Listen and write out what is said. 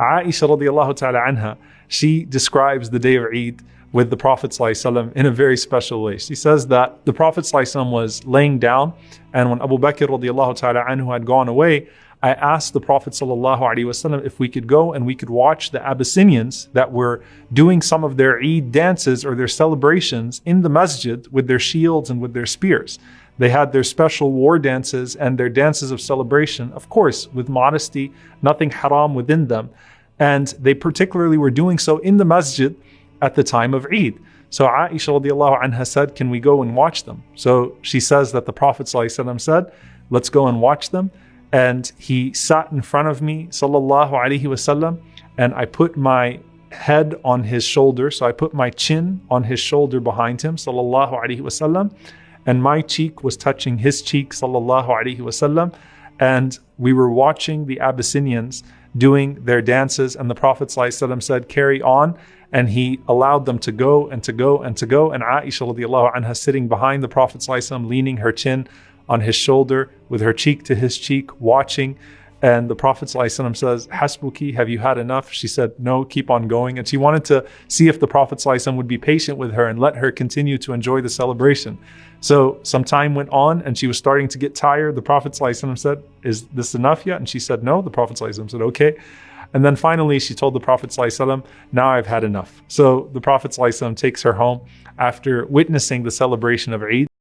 Aisha radiallahu ta'ala anha, she describes the day of Eid with the Prophet ﷺ in a very special way. She says that the Prophet ﷺ was laying down, and when Abu Bakr radiallahu ta'ala anhu had gone away, I asked the Prophet ﷺ if we could go and we could watch the Abyssinians that were doing some of their Eid dances or their celebrations in the masjid with their shields and with their spears. They had their special war dances and their dances of celebration, of course, with modesty, nothing haram within them. And they particularly were doing so in the masjid at the time of Eid. So Aisha radiallahu anha said, can we go and watch them? So she says that the Prophet ﷺ said, let's go and watch them. And he sat in front of me, sallallahu alaihi wasallam, and I put my head on his shoulder. So I put my chin on his shoulder behind him, sallallahu alaihi wasallam, and my cheek was touching his cheek, sallallahu alaihi wasallam. And we were watching the Abyssinians doing their dances, and the Prophet ﷺ said, carry on. And he allowed them to go and to go and to go. And Aisha radiallahu anha sitting behind the Prophet ﷺ, leaning her chin on his shoulder with her cheek to his cheek, watching. And the Prophet ﷺ says, Hasbuki, have you had enough? She said, no, keep on going. And she wanted to see if the Prophet ﷺ would be patient with her and let her continue to enjoy the celebration. So some time went on and she was starting to get tired. The Prophet ﷺ said, is this enough yet? And she said, no. The Prophet ﷺ said, okay. And then finally she told the Prophet ﷺ, now I've had enough. So the Prophet ﷺ takes her home after witnessing the celebration of Eid.